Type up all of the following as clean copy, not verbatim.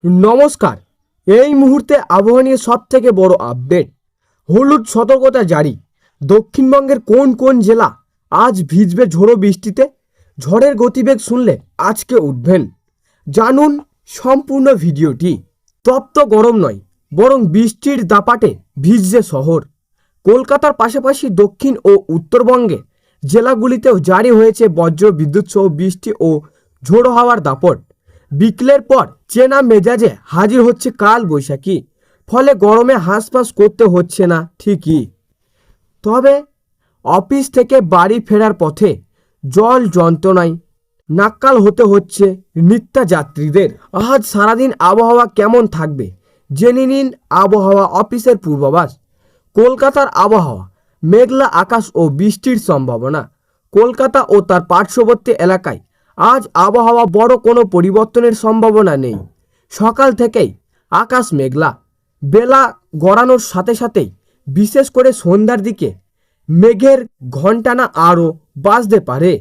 নমস্কার। এই মুহূর্তে আবহাওয়া নিয়ে সবথেকে বড় আপডেট। হলুদ সতর্কতা জারি। দক্ষিণবঙ্গের কোন কোন জেলা আজ ভিজবে ঝোড়ো বৃষ্টিতে? ঝড়ের গতিবেগ শুনলে আজকে উঠবেন। জানুন সম্পূর্ণ ভিডিওটি। তপ্ত গরম নয়, বরং বৃষ্টির দাপাটে ভিজছে শহর। কলকাতার পাশাপাশি দক্ষিণ ও উত্তরবঙ্গে জেলাগুলিতেও জারি হয়েছে বজ্র বিদ্যুৎ সহ বৃষ্টি ও ঝোড়ো হাওয়ার দাপট। বিকেলের পর চেনা মেজাজে হাজির হচ্ছে কাল বৈশাখী। ফলে গরমে হাঁসফাঁস করতে হচ্ছে না ঠিকই, তবে অফিস থেকে বাড়ি ফেরার পথে জল যন্ত্রণায় নাক্কাল হতে হচ্ছে নিত্যযাত্রীদের। আজ সারাদিন আবহাওয়া কেমন থাকবে জেনে নিন আবহাওয়া অফিসের পূর্বাভাস। কলকাতার আবহাওয়া মেঘলা আকাশ ও বৃষ্টির সম্ভাবনা। কলকাতা ও তার পার্শ্ববর্তী এলাকায় আজ আবহাওয়া বড় কোনো পরিবর্তনের সম্ভাবনা নেই। সকাল থেকেই আকাশ মেঘলা, বেলা গড়ানোর সাথে সাথেই বিশেষ করে সন্ধ্যার দিকে মেঘের ঘণ্টানা আরও বাজতে পারে।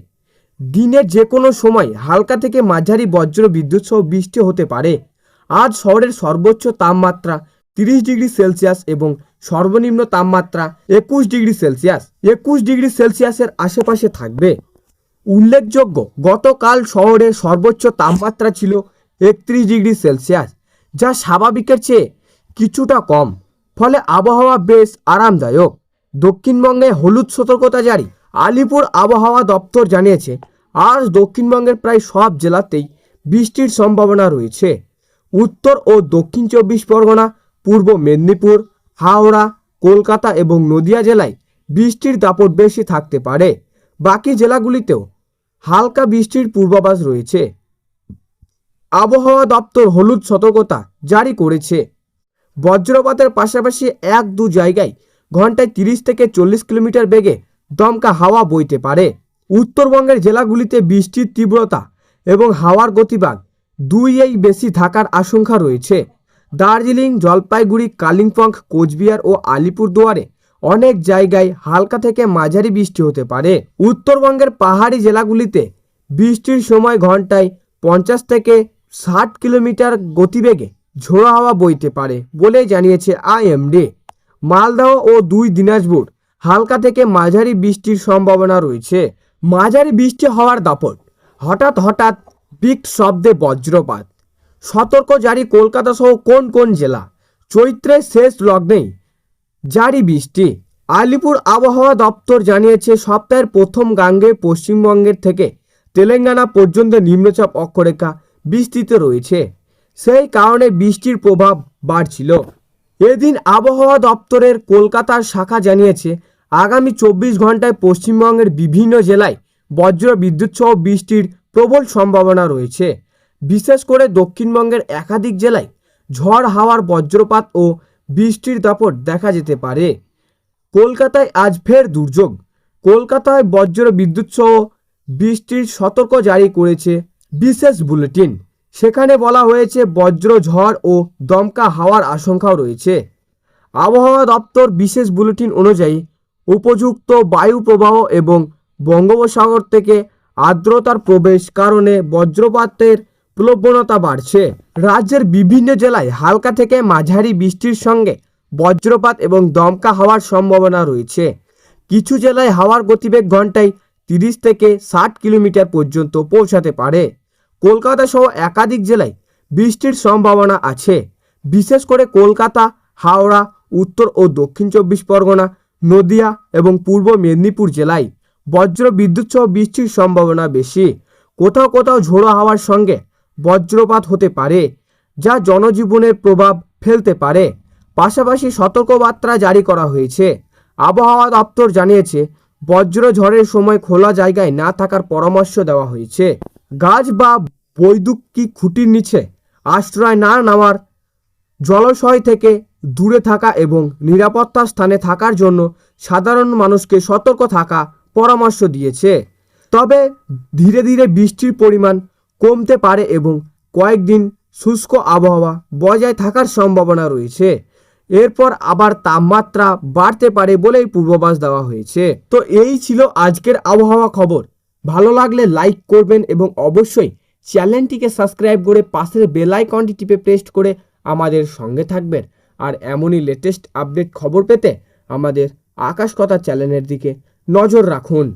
দিনের যে কোনো সময় হালকা থেকে মাঝারি বজ্র বিদ্যুৎ সহ বৃষ্টি হতে পারে। আজ শহরের সর্বোচ্চ তাপমাত্রা 30 ডিগ্রি সেলসিয়াস এবং সর্বনিম্ন তাপমাত্রা 21 ডিগ্রি সেলসিয়াস। 21 ডিগ্রি সেলসিয়াসের আশেপাশে থাকবে। উল্লেখযোগ্য, গতকাল শহরের সর্বোচ্চ তাপমাত্রা ছিল 31 ডিগ্রি সেলসিয়াস, যা স্বাভাবিকের চেয়ে কিছুটা কম। ফলে আবহাওয়া বেশ আরামদায়ক। দক্ষিণবঙ্গে হলুদ সতর্কতা জারি। আলিপুর আবহাওয়া দপ্তর জানিয়েছে আজ দক্ষিণবঙ্গের প্রায় সব জেলাতেই বৃষ্টির সম্ভাবনা রয়েছে। উত্তর ও দক্ষিণ 24 পরগনা, পূর্ব মেদিনীপুর, হাওড়া, কলকাতা এবং নদিয়া জেলায় বৃষ্টির দাপট বেশি থাকতে পারে। বাকি জেলাগুলিতেও হালকা বৃষ্টির পূর্বাভাস রয়েছে। আবহাওয়া দপ্তর হলুদ সতর্কতা জারি করেছে। বজ্রপাতের পাশাপাশি 1-2 জায়গায় ঘন্টায় 30 থেকে 40 কিলোমিটার বেগে দমকা হাওয়া বইতে পারে। উত্তরবঙ্গের জেলাগুলিতে বৃষ্টির তীব্রতা এবং হাওয়ার গতিবেগ দুইয়েই বেশি থাকার আশঙ্কা রয়েছে। দার্জিলিং, জলপাইগুড়ি, কালিম্পং, কোচবিহার ও আলিপুরদুয়ারে অনেক জায়গায় হালকা থেকে মাঝারি বৃষ্টি হতে পারে। উত্তরবঙ্গের পাহাড়ি জেলাগুলিতে বৃষ্টির সময় ঘন্টায় 50 থেকে 60 কিলোমিটার গতিবেগে ঝোড়ো হাওয়া বইতে পারে বলে জানিয়েছে আইএমডি। মালদহ ও 2 দিনাজপুর হালকা থেকে মাঝারি বৃষ্টির সম্ভাবনা রয়েছে। মাঝারি বৃষ্টি হওয়ার দাপট। হঠাৎ হঠাৎ বিকট শব্দে বজ্রপাত। সতর্ক জারি কলকাতা সহ কোন কোন জেলা? চৈত্রের শেষ লগ্নেই জারি বৃষ্টি। আলিপুর আবহাওয়া দপ্তর জানিয়েছে সপ্তাহের প্রথম গাঙ্গে পশ্চিমবঙ্গের থেকে তেলেঙ্গানা পর্যন্ত নিম্নচাপ অক্ষরেখা বিস্তৃত রয়েছে। সেই কারণে বৃষ্টির প্রভাব বাড়ছিল। এদিন আবহাওয়া দপ্তরের কলকাতার শাখা জানিয়েছে আগামী 24 ঘন্টায় পশ্চিমবঙ্গের বিভিন্ন জেলায় বজ্র বিদ্যুৎ সহ বৃষ্টির প্রবল সম্ভাবনা রয়েছে। বিশেষ করে দক্ষিণবঙ্গের একাধিক জেলায় ঝড় হাওয়ার বজ্রপাত ও বৃষ্টির দাপট দেখা যেতে পারে। কলকাতায় আজ ফের দুর্যোগ। কলকাতায় বজ্র বিদ্যুৎ সহ বৃষ্টির সতর্ক জারি করেছে বিশেষ বুলেটিন। সেখানে বলা হয়েছে বজ্র ঝড় ও দমকা হাওয়ার আশঙ্কাও রয়েছে। আবহাওয়া দপ্তর বিশেষ বুলেটিন অনুযায়ী উপযুক্ত বায়ু প্রবাহ এবং বঙ্গোপসাগর থেকে আর্দ্রতার প্রবেশ কারণে বজ্রপাতের প্রবণতা বাড়ছে। রাজ্যের বিভিন্ন জেলায় হালকা থেকে মাঝারি বৃষ্টির সঙ্গে বজ্রপাত এবং দমকা হাওয়ার সম্ভাবনা রয়েছে। কিছু জেলায় হাওয়ার গতিবেগ ঘন্টায় 30 থেকে 60 কিলোমিটার পর্যন্ত পৌঁছাতে পারে। কলকাতা সহ একাধিক জেলায় বৃষ্টির সম্ভাবনা আছে। বিশেষ করে কলকাতা, হাওড়া, উত্তর ও দক্ষিণ 24 পরগনা, নদিয়া এবং পূর্ব মেদিনীপুর জেলায় বজ্র বিদ্যুৎ সহ বৃষ্টির সম্ভাবনা বেশি। কোথাও কোথাও ঝোড়ো হাওয়ার সঙ্গে বজ্রপাত হতে পারে, যা জনজীবনের প্রভাব ফেলতে পারে। পাশাপাশি সতর্কবার্তা জারি করা হয়েছে। আবহাওয়া দপ্তর জানিয়েছে বজ্র ঝড়ের সময় খোলা জায়গায় না থাকার পরামর্শ দেওয়া হয়েছে। গাছ বা বৈদ্যুতিক খুঁটির নিচে আশ্রয় না নেওয়ার, জলাশয় থেকে দূরে থাকা এবং নিরাপত্তা স্থানে থাকার জন্য সাধারণ মানুষকে সতর্ক থাকা পরামর্শ দিয়েছে। তবে ধীরে ধীরে বৃষ্টির পরিমাণ কমতে পারে এবং কয়েকদিন শুষ্ক আবহাওয়া বজায় থাকার সম্ভাবনা রয়েছে। এরপর আবার তাপমাত্রা বাড়তে পারে বলেই পূর্বাভাস দেওয়া হয়েছে। তো এই ছিল আজকের আবহাওয়া খবর। ভালো লাগলে লাইক করবেন এবং অবশ্যই চ্যানেলটিকে সাবস্ক্রাইব করে পাশের বেল আইকনটি টিপে প্রেস করে আমাদের সঙ্গে থাকবেন। আর এমনই লেটেস্ট আপডেট খবর পেতে আমাদের আকাশ কথা চ্যানেলের দিকে নজর রাখুন।